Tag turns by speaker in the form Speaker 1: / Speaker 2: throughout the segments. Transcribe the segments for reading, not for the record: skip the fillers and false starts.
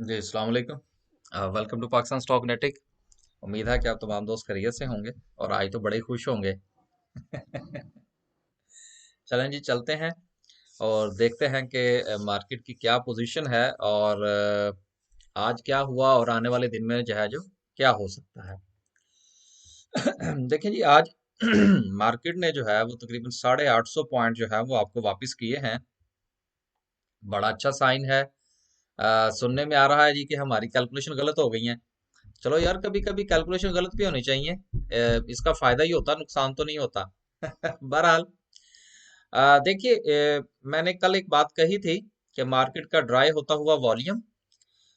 Speaker 1: जी अस्सलाम वालेकुम। Welcome to Pakistan stock नेटिक। उम्मीद है कि आप तमाम दोस्त खैरियत से होंगे और आज तो बड़े खुश होंगे। चलें जी, चलते हैं और देखते हैं कि मार्केट की क्या पोजीशन है और आज क्या हुआ और आने वाले दिन में जो है जो क्या हो सकता है। देखिए जी, आज मार्केट ने जो है वो तकरीबन 850 पॉइंट जो है वो आपको वापस किए हैं। बड़ा अच्छा साइन है। सुनने में आ रहा है जी कि हमारी कैलकुलेशन गलत हो गई है। चलो यार, कभी कभी कैलकुलेशन गलत भी होनी चाहिए। इसका फायदा ही होता, नुकसान तो नहीं होता। बहरहाल, देखिए, मैंने कल एक बात कही थी कि मार्केट का ड्राई होता हुआ वॉल्यूम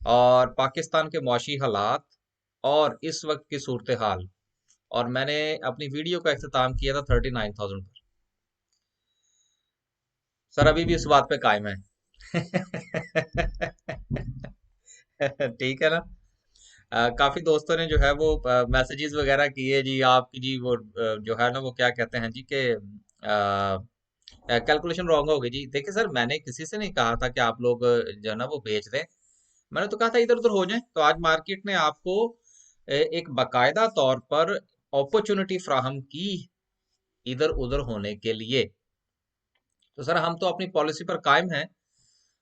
Speaker 1: और पाकिस्तान के मुआशी हालात और इस वक्त की सूरत हाल, और मैंने अपनी वीडियो का इख्तिताम किया था 39,000 पर। सर अभी भी उस बात पे कायम है। ठीक है ना। काफी दोस्तों ने जो है वो मैसेजेस वगैरह किए जी, आपकी जी वो जो है ना वो क्या कहते हैं जी के कैलकुलेशन रॉन्ग हो गई जी। देखिए सर, मैंने किसी से नहीं कहा था कि आप लोग जो है ना वो बेच दें। मैंने तो कहा था इधर उधर हो जाए। तो आज मार्केट ने आपको एक बाकायदा तौर पर अपॉर्चुनिटी फ्राहम की इधर उधर होने के लिए। तो सर हम तो अपनी पॉलिसी पर कायम हैं।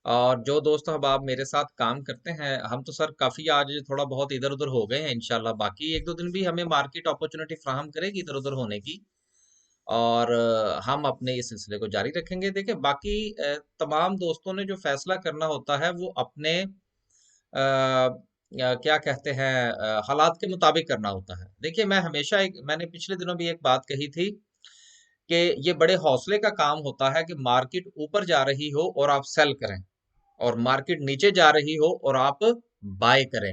Speaker 1: और जो दोस्त अब आप मेरे साथ काम करते हैं, हम तो सर काफी आज थोड़ा बहुत इधर उधर हो गए हैं। इंशाल्लाह बाकी एक दो दिन भी हमें मार्केट अपॉर्चुनिटी फ्राहम करेगी इधर उधर होने की। और हम अपने इस सिलसिले को जारी रखेंगे। देखिए बाकी तमाम दोस्तों ने जो फैसला करना होता है वो अपने क्या कहते हैं हालात के मुताबिक करना होता है। देखिए मैं हमेशा मैंने पिछले दिनों भी एक बात कही थी कि ये बड़े हौसले का काम होता है कि मार्केट ऊपर जा रही हो और आप सेल करें, और मार्केट नीचे जा रही हो और आप बाय करें।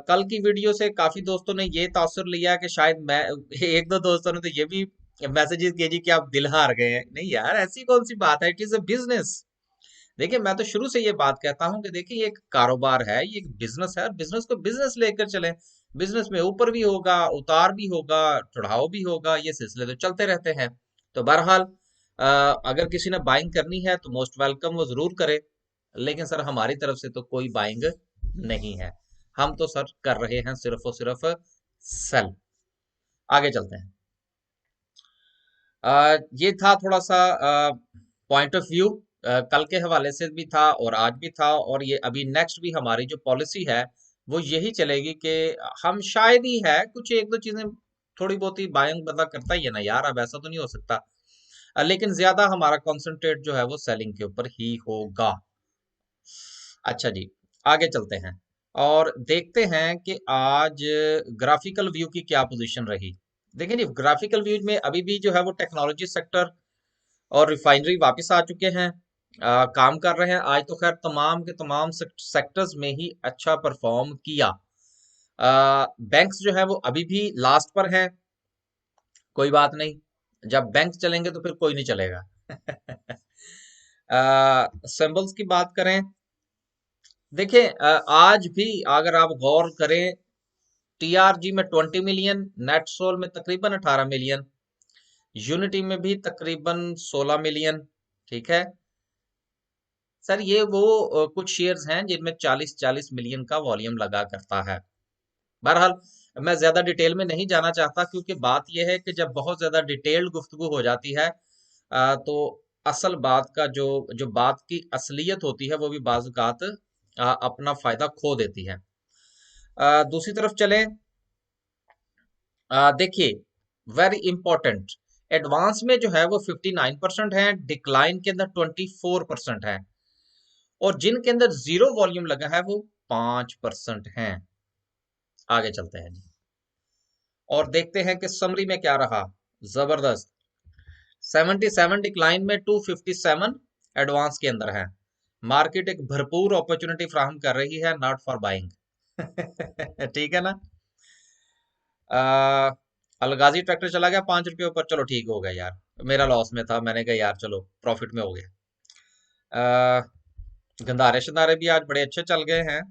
Speaker 1: कल की वीडियो से काफी दोस्तों ने ये तासुर लिया कि शायद मैं एक दो दोस्तों ने तो ये भी मैसेजेस किए जी कि आप दिल हार गए हैं। नहीं यार, ऐसी कौन सी बात है, इट इज अ बिजनेस। देखिए मैं तो शुरू से ये बात कहता हूं कि देखिए ये एक कारोबार है, ये एक बिजनेस है, और बिजनेस को बिजनेस लेकर चलें। बिजनेस में ऊपर भी होगा, उतार भी होगा, चढ़ाव भी होगा, ये सिलसिले तो चलते रहते हैं। तो बहरहाल, अगर किसी ने बाइंग करनी है तो मोस्ट वेलकम, वो जरूर करे। लेकिन सर हमारी तरफ से तो कोई बाइंग नहीं है। हम तो सर कर रहे हैं सिर्फ और सिर्फ सेल। आगे चलते हैं। ये था थोड़ा सा पॉइंट ऑफ व्यू, कल के हवाले से भी था और आज भी था, और ये अभी नेक्स्ट भी हमारी जो पॉलिसी है वो यही चलेगी कि हम शायद ही है कुछ एक दो चीजें थोड़ी बहुत ही बायंग बंदा करता ही है ना यार, अब ऐसा तो नहीं हो सकता। लेकिन ज्यादा हमारा कंसंट्रेट जो है वो सेलिंग के ऊपर ही होगा। अच्छा जी, आगे चलते हैं और देखते हैं कि आज ग्राफिकल व्यू की क्या पोजीशन रही। देखिए जी, ग्राफिकल व्यू में अभी भी जो है वो टेक्नोलॉजी सेक्टर और रिफाइनरी वापस आ चुके हैं, काम कर रहे हैं। आज तो खैर तमाम के तमाम सेक्टर्स में ही अच्छा परफॉर्म किया। बैंक्स जो है वो अभी भी लास्ट पर हैं। कोई बात नहीं, जब बैंक चलेंगे तो फिर कोई नहीं चलेगा। सिंबल्स की बात करें, देखिए आज भी अगर आप गौर करें, टीआरजी में 20 मिलियन, नेट सोल में तकरीबन 18 मिलियन, यूनिटी में भी तकरीबन 16 मिलियन। ठीक है सर, ये वो कुछ शेयर्स हैं जिनमें 40-40 मिलियन का वॉल्यूम लगा करता है। बहरहाल, मैं ज्यादा डिटेल में नहीं जाना चाहता क्योंकि बात यह है कि जब बहुत ज्यादा डिटेल्ड गुफ्तगू हो जाती है तो असल बात का जो जो बात की असलियत होती है वो भी बाज़ औक़ात अपना फायदा खो देती है। दूसरी तरफ चलें, देखिए, वेरी इंपॉर्टेंट, एडवांस में जो है वो 59% है, डिक्लाइन के अंदर 24% है, और जिनके अंदर जीरो वॉल्यूम लगा है वो 5% हैं। आगे चलते हैं जी और देखते हैं कि समरी में क्या रहा। जबरदस्त, 77 डिक्लाइन में 257 एडवांस के अंदर है। मार्केट एक भरपूर अपॉर्चुनिटी फ्राहम कर रही है, नॉट फॉर बाइंग। ठीक है ना। अलगाजी ट्रैक्टर चला गया 5 रुपये ऊपर, चलो ठीक हो गया यार, मेरा लॉस में था, मैंने कहा यार चलो प्रॉफिट में हो गया। गंधारे शंधारे भी आज बड़े अच्छे चल गए हैं।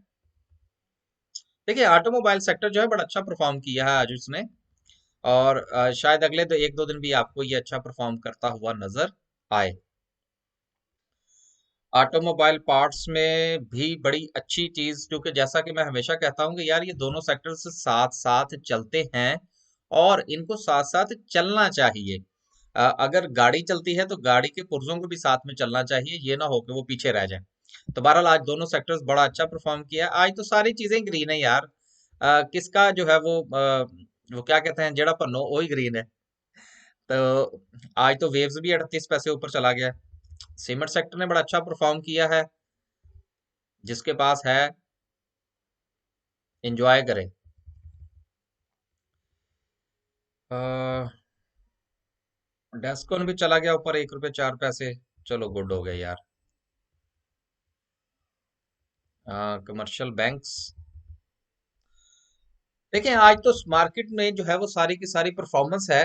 Speaker 1: देखिए ऑटोमोबाइल सेक्टर जो है बड़ा अच्छा परफॉर्म किया है आज उसने, और शायद अगले तो एक दो दिन भी आपको ये अच्छा परफॉर्म करता हुआ नजर आए। ऑटोमोबाइल पार्ट्स में भी बड़ी अच्छी चीज, क्योंकि जैसा कि मैं हमेशा कहता हूं कि यार ये दोनों सेक्टर्स साथ साथ चलते हैं और इनको साथ साथ चलना चाहिए। अगर गाड़ी चलती है तो गाड़ी के पुर्जों को भी साथ में चलना चाहिए, ये ना हो कि वो पीछे रह जाए। तो बहरहाल आज दोनों सेक्टर्स बड़ा अच्छा परफॉर्म किया। आज तो सारी चीजें ग्रीन है यार। किसका जो है वो क्या कहते हैं, जेड़ा पन्नो वही ग्रीन है। तो आज तो वेव्स भी 38 पैसे ऊपर चला गया है। सीमेंट सेक्टर ने बड़ा अच्छा परफॉर्म किया है। जिसके पास है एंजॉय करे। डेस्कॉन भी चला गया ऊपर 1 रुपये 4 पैसे। चलो गुड हो गए यार। कमर्शियल बैंक्स, देखिए आज तो मार्केट में जो है वो सारी की सारी परफॉर्मेंस है।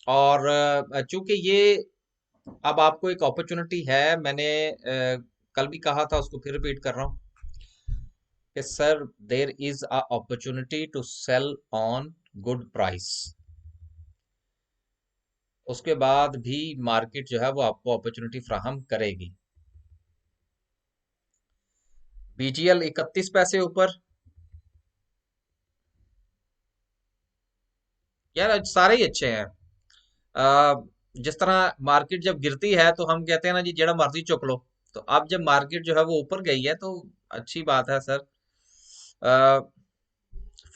Speaker 1: और चूंकि ये अब आपको एक अपॉर्चुनिटी है, मैंने कल भी कहा था, उसको फिर रिपीट कर रहा हूँ कि sir there is a opportunity to sell on good price. उसके बाद भी मार्केट जो है वो आपको अपॉर्चुनिटी फ्राहम करेगी। बीजीएल 31 पैसे ऊपर। यार आज सारे ही अच्छे हैं। आ, जिस तरह मार्केट जब गिरती है तो हम कहते हैं ना जी जेड़ा मर्जी चुक लो। तो अब जब मार्केट जो है वो ऊपर गई है तो अच्छी बात है सर।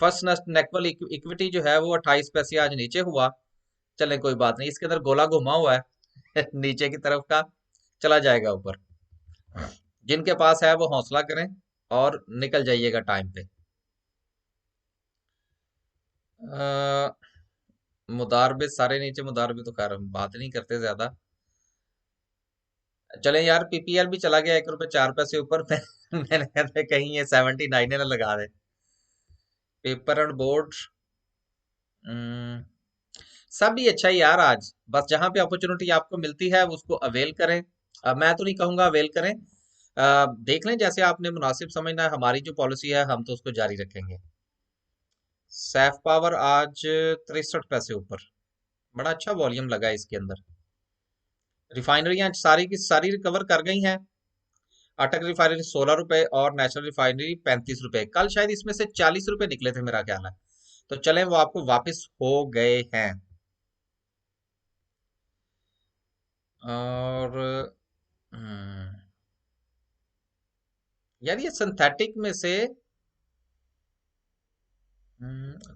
Speaker 1: फर्स्ट नेक्वल इक्विटी जो है वो 28 पैसे आज नीचे हुआ। चले कोई बात नहीं, इसके अंदर गोला घुमा हुआ है नीचे की तरफ का, चला जाएगा ऊपर। जिनके पास है वो हौसला करें और निकल जाइएगा टाइम पे। अ, मुदारबे सारे नीचे, मुदारबे तो खैर हम बात नहीं करते ज्यादा। चले यार, पीपीएल भी चला गया 1 रुपये 4 पैसे ऊपर मैंने कहा था कहीं ये 79 ना लगा दे। पेपर एंड बोर्ड सब भी अच्छा ही यार आज। बस जहां पे अपॉर्चुनिटी आपको मिलती है उसको अवेल करें। मैं तो नहीं कहूंगा अवेल करें, देख लें जैसे आपने मुनासिब समझना है। हमारी जो पॉलिसी है हम तो उसको जारी रखेंगे। सैफ पावर आज 63 पैसे ऊपर, बड़ा अच्छा वॉल्यूम लगा है इसके अंदर। रिफाइनरियां सारी की सारी रिकवर कर गई हैं। अटक रिफाइनरी 16 रुपए और नेशनल रिफाइनरी 35 रुपए। कल शायद इसमें से 40 रुपए निकले थे मेरा ख्याल है। तो चलें वो आपको वापस हो गए हैं। और हम्म, यार ये सिंथेटिक में से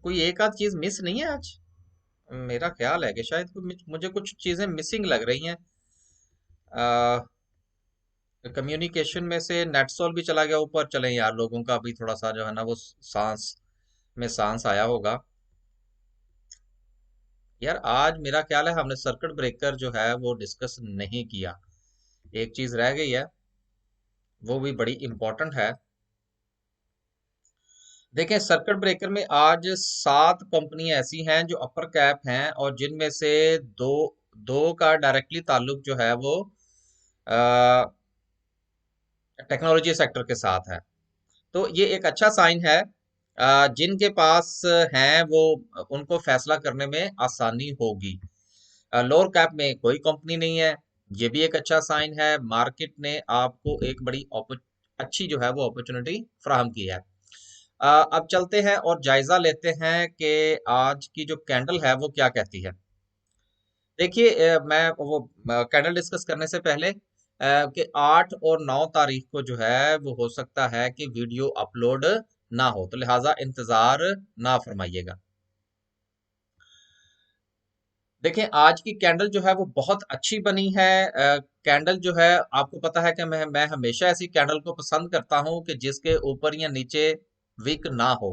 Speaker 1: कोई एक आध चीज मिस नहीं है आज। मेरा ख्याल है कि शायद मुझे कुछ चीजें मिसिंग लग रही हैं। कम्युनिकेशन में से नेटसोल भी चला गया ऊपर। चलें यार, लोगों का अभी थोड़ा सा जो है ना वो सांस में सांस आया होगा। यार आज मेरा ख्याल है हमने सर्किट ब्रेकर जो है वो डिस्कस नहीं किया। एक चीज रह गई है, वो भी बड़ी इंपॉर्टेंट है। देखें सर्किट ब्रेकर में आज 7 कंपनियां ऐसी हैं जो अपर कैप हैं और जिनमें से दो दो का डायरेक्टली ताल्लुक जो है वो टेक्नोलॉजी सेक्टर के साथ है। तो ये एक अच्छा साइन है। जिनके पास हैं वो उनको फैसला करने में आसानी होगी। लोअर कैप में कोई कंपनी नहीं है, ये भी एक अच्छा साइन है। मार्केट ने आपको एक बड़ी अच्छी जो है वो अपॉर्चुनिटी फ्राहम की है। अब चलते हैं और जायजा लेते हैं कि आज की जो कैंडल है वो क्या कहती है। देखिए मैं वो कैंडल डिस्कस करने से पहले कि 8 और 9 तारीख को जो है वो हो सकता है कि वीडियो अपलोड ना हो, तो लिहाजा इंतजार ना फरमाइएगा। देखें आज की कैंडल जो है वो बहुत अच्छी बनी है। कैंडल जो है आपको पता है कि मैं हमेशा ऐसी कैंडल को पसंद करता हूं कि जिसके ऊपर या नीचे विक ना हो।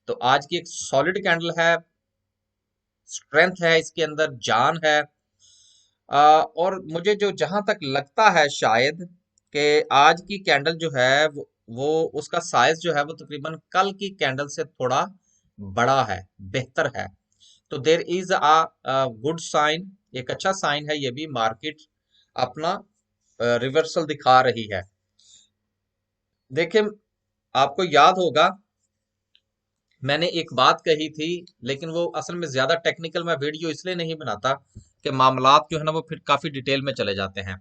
Speaker 1: तो आज की एक सॉलिड कैंडल है, स्ट्रेंथ है इसके अंदर, जान है। और मुझे जो जहां तक लगता है शायद कि आज की कैंडल जो है वो उसका साइज जो है वो तकरीबन कल की कैंडल से थोड़ा बड़ा है, बेहतर है। तो there is a good sign, एक अच्छा साइन है ये भी। मार्केट अपना रिवर्सल दिखा रही है। देखिए आपको याद होगा मैंने एक बात कही थी, लेकिन वो असल में ज्यादा टेक्निकल मैं वीडियो इसलिए नहीं बनाता कि मामलात जो है ना वो फिर काफी डिटेल में चले जाते हैं।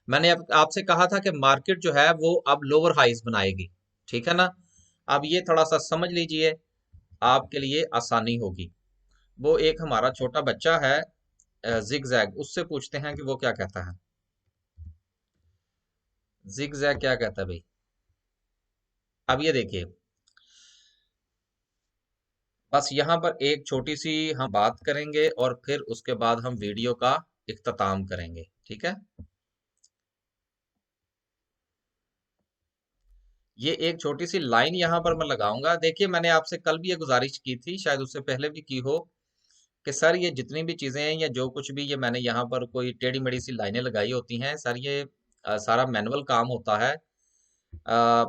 Speaker 1: मैंने आपसे कहा था कि मार्केट जो है वो अब लोअर हाइज बनाएगी, ठीक है ना। अब ये थोड़ा सा समझ लीजिए, आपके लिए आसानी होगी। वो एक हमारा छोटा बच्चा है जिग जैग, उससे पूछते हैं कि वो क्या कहता है। जिग जैग क्या कहता है भाई। अब ये देखिए, बस यहाँ पर एक छोटी सी हम बात करेंगे और फिर उसके बाद हम वीडियो का इख्तिताम करेंगे, ठीक है। ये एक छोटी सी लाइन यहाँ पर मैं लगाऊंगा। देखिए, मैंने आपसे कल भी ये गुजारिश की थी, शायद उससे पहले भी की हो, कि सर ये जितनी भी चीजें हैं या जो कुछ भी ये मैंने यहाँ पर कोई टेढ़ी मेढ़ी सी लाइनें लगाई होती हैं, सर ये सारा मैनुअल काम होता है। अ,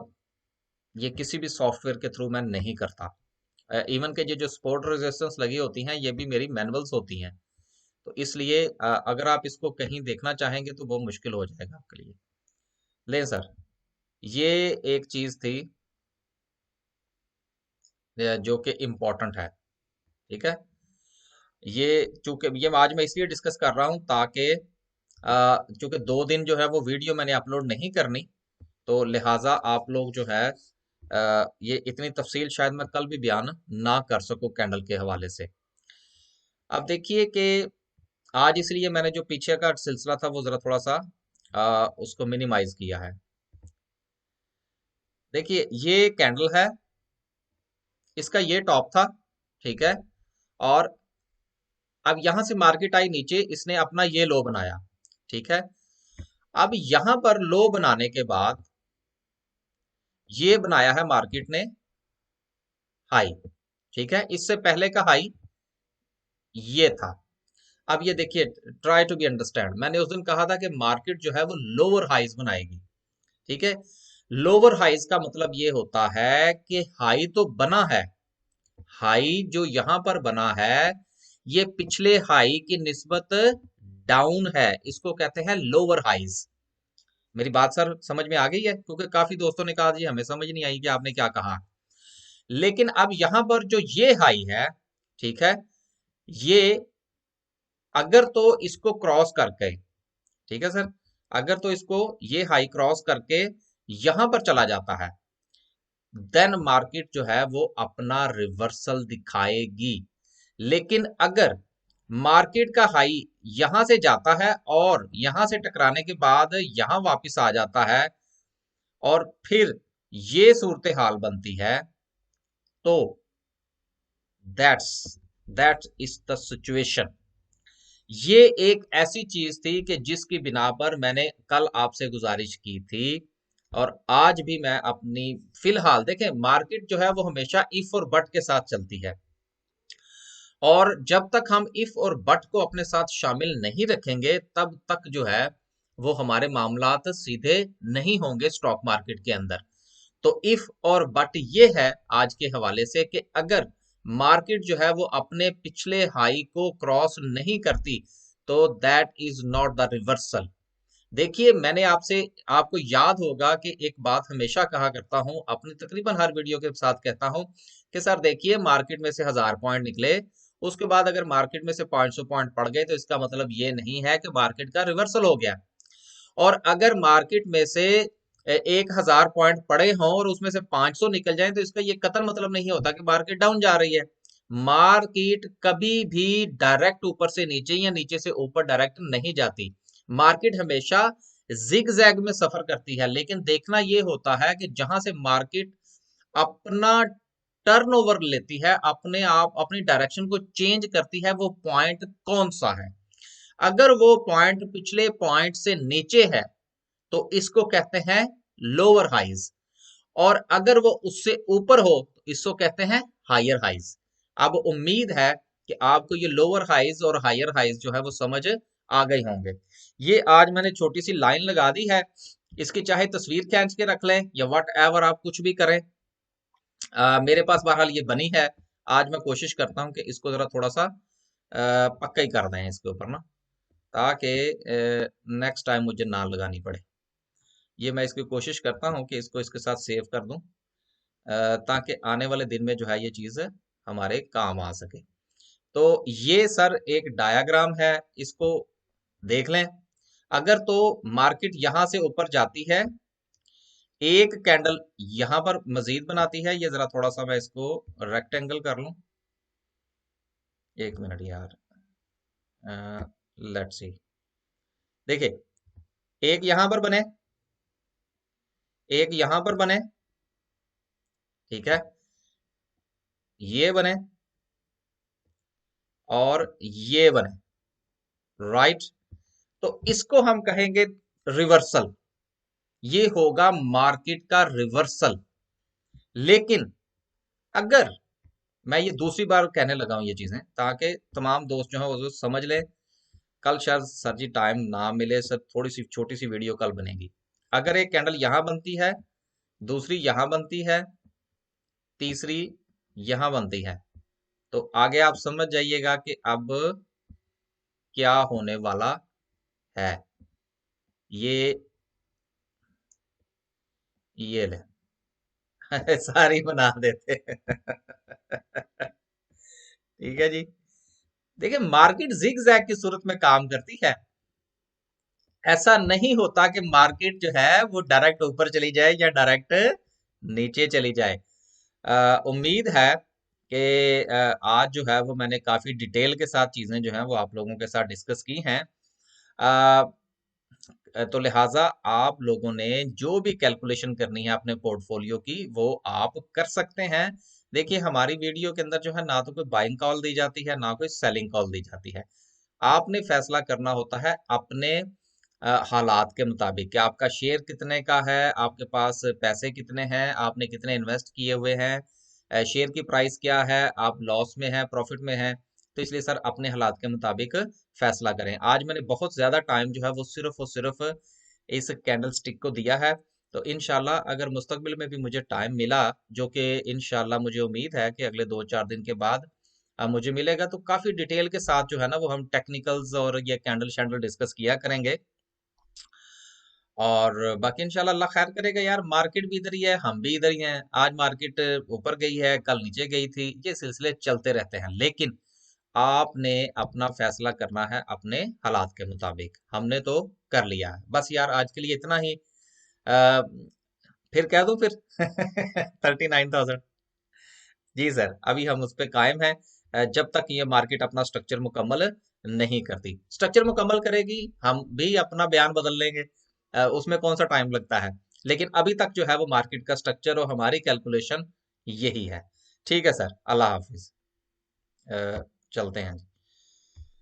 Speaker 1: ये किसी भी सॉफ्टवेयर के थ्रू मैं नहीं करता। इवन के ये जो सपोर्ट रेजिस्टेंस लगी होती हैं ये भी मेरी मैनुअल्स होती हैं। तो इसलिए अगर आप इसको कहीं देखना चाहेंगे तो वो मुश्किल हो जाएगा आपके लिए। ले सर, ये एक चीज थी जो कि इम्पोर्टेंट है, ठीक है। ये चूंकि ये आज मैं इसलिए डिस्कस कर रहा हूँ ताकि चूंकि 2 दिन जो है वो वीडियो मैंने अपलोड नहीं करनी, तो लिहाजा आप लोग जो है ये इतनी तफसील शायद मैं कल भी बयान ना कर सकूं कैंडल के हवाले से। अब देखिए कि आज इसलिए मैंने जो पीछे का सिलसिला था वो जरा थोड़ा सा उसको मिनिमाइज किया है। देखिए, ये कैंडल है, इसका ये टॉप था, ठीक है। और अब यहां से मार्केट आई नीचे, इसने अपना ये लो बनाया, ठीक है। अब यहां पर लो बनाने के बाद ये बनाया है मार्केट ने हाई, ठीक है। इससे पहले का हाई ये था। अब ये देखिए, ट्राई टू बी अंडरस्टैंड, मैंने उस दिन कहा था कि मार्केट जो है वो लोअर हाइज बनाएगी, ठीक है। लोअर हाइज का मतलब ये होता है कि हाई तो बना है, हाई जो यहां पर बना है ये पिछले हाई की निस्बत डाउन है, इसको कहते हैं लोअर हाइज। मेरी बात सर समझ में आ गई है, क्योंकि काफी दोस्तों ने कहा जी हमें समझ नहीं आई कि आपने क्या कहा। लेकिन अब यहां पर जो ये हाई है, ठीक है, ये अगर तो इसको क्रॉस करके, ठीक है सर, अगर तो इसको ये हाई क्रॉस करके यहां पर चला जाता है, देन मार्केट जो है वो अपना रिवर्सल दिखाएगी। लेकिन अगर मार्केट का हाई यहां से जाता है और यहां से टकराने के बाद यहां वापस आ जाता है और फिर ये सूरत हाल बनती है, तो that's that is the situation. ये एक ऐसी चीज थी कि जिसकी बिना पर मैंने कल आपसे गुजारिश की थी, और आज भी मैं अपनी, फिलहाल देखें मार्केट जो है वो हमेशा इफ और बट के साथ चलती है, और जब तक हम इफ और बट को अपने साथ शामिल नहीं रखेंगे तब तक जो है वो हमारे मामलात सीधे नहीं होंगे स्टॉक मार्केट के अंदर। तो इफ और बट ये है आज के हवाले से कि अगर मार्केट जो है वो अपने पिछले हाई को क्रॉस नहीं करती तो that is not the reversal. देखिए, मैंने आपसे, आपको याद होगा कि एक बात हमेशा कहा करता हूं, अपनी तकरीबन हर वीडियो के साथ कहता हूं कि सर देखिए मार्केट में से 1000 पॉइंट निकले, उसके बाद अगर मार्केट में से 500 पॉइंट पड़ गए तो इसका मतलब ये नहीं है कि मार्केट का रिवर्सल हो गया। और अगर मार्केट में से 1000 पॉइंट पड़े हों और उसमें से 500 निकल जाए तो इसका ये कतई मतलब नहीं होता कि मार्केट डाउन जा रही है। मार्केट कभी भी डायरेक्ट ऊपर से नीचे या नीचे से ऊपर डायरेक्ट नहीं जाती। मार्केट हमेशा जिग जैग में सफर करती है, लेकिन देखना यह होता है कि जहां से मार्केट अपना टर्नओवर लेती है, अपने आप अपनी डायरेक्शन को चेंज करती है, वो पॉइंट कौन सा है। अगर वो पॉइंट पिछले पॉइंट से नीचे है तो इसको कहते हैं लोअर हाइज, और अगर वो उससे ऊपर हो तो इसको कहते हैं हायर हाइज। अब उम्मीद है कि आपको ये लोअर हाइज और हायर हाइज जो है वो समझ आ गए होंगे। ये आज मैंने छोटी सी लाइन लगा दी है, इसकी चाहे तस्वीर खींच के रख लें या वट एवर आप कुछ भी करें। मेरे पास बहरहाल ये बनी है। आज मैं कोशिश करता हूँ कि इसको जरा थोड़ा सा पक्का ही कर दें इसके ऊपर ना, ताकि नेक्स्ट टाइम मुझे ना लगानी पड़े। ये मैं इसकी कोशिश करता हूँ कि इसको इसके साथ सेव कर दूं। ताकि आने वाले दिन में जो है ये चीज हमारे काम आ सके। तो ये सर एक डायग्राम है, इसको देख लें। अगर तो मार्केट यहां से ऊपर जाती है, एक कैंडल यहां पर मजीद बनाती है, ये जरा थोड़ा सा मैं इसको रेक्टेंगल कर लूं, एक मिनट यार। लेट्स सी, देखिए, एक यहां पर बने, एक यहां पर बने, ठीक है, ये बने और ये बने, राइट। तो इसको हम कहेंगे रिवर्सल, ये होगा मार्केट का रिवर्सल। लेकिन अगर मैं ये दूसरी बार कहने लगा हूं ये चीजें ताकि तमाम दोस्त जो है वो समझ लें, कल शायद सर जी टाइम ना मिले, सर थोड़ी सी छोटी सी वीडियो कल बनेगी। अगर एक कैंडल यहां बनती है, दूसरी यहां बनती है, तीसरी यहां बनती है, तो आगे आप समझ जाइएगा कि अब क्या होने वाला है। ये ये ले सारी बना देते ठीक है जी। देखिए, मार्केट जिग जैग की सूरत में काम करती है। ऐसा नहीं होता कि मार्केट जो है वो डायरेक्ट ऊपर चली जाए या डायरेक्ट नीचे चली जाए। उम्मीद है कि आज जो है वो मैंने काफी डिटेल के साथ चीजें जो है वो आप लोगों के साथ डिस्कस की हैं। तो लिहाजा आप लोगों ने जो भी कैलकुलेशन करनी है अपने पोर्टफोलियो की वो आप कर सकते हैं। देखिए, हमारी वीडियो के अंदर जो है ना तो कोई बाइंग कॉल दी जाती है ना कोई सेलिंग कॉल दी जाती है। आपने फैसला करना होता है अपने हालात के मुताबिक कि आपका शेयर कितने का है, आपके पास पैसे कितने हैं, आपने कितने इन्वेस्ट किए हुए हैं, शेयर की प्राइस क्या है, आप लॉस में हैं, प्रॉफिट में हैं। तो इसलिए सर अपने हालात के मुताबिक फैसला करें। आज मैंने बहुत ज्यादा टाइम जो है वो सिर्फ इस कैंडल स्टिक को दिया है। तो इंशाल्लाह अगर मुस्तकबिल में भी मुझे टाइम मिला, जो कि इंशाल्लाह मुझे उम्मीद है कि अगले 2-4 दिन के बाद मुझे मिलेगा, तो काफी डिटेल के साथ जो है ना वो हम टेक्निकल्स और ये कैंडल शैंडल डिस्कस किया करेंगे। और बाकी इंशाल्लाह अल्लाह खैर करेगा यार। मार्केट भी इधर ही है, हम भी इधर ही हैं। आज मार्केट ऊपर गई है, कल नीचे गई थी, ये सिलसिले चलते रहते हैं। लेकिन आपने अपना फैसला करना है अपने हालात के मुताबिक। हमने तो कर लिया है। बस यार आज के लिए इतना ही। आ, फिर कह दूं फिर 39,000। जी सर, अभी हम उस पे कायम हैं। जब तक ये मार्केट अपना स्ट्रक्चर मुकम्मल नहीं करती। स्ट्रक्चर मुकम्मल करेगी, हम भी अपना बयान बदल लेंगे। उसमें कौन सा टाइम लगता है। लेकिन अभी तक जो है वो मार्केट का स्ट्रक्चर और हमारी कैलकुलेशन यही है। ठीक है सर, अल्लाह हाफिज। चलते हैं।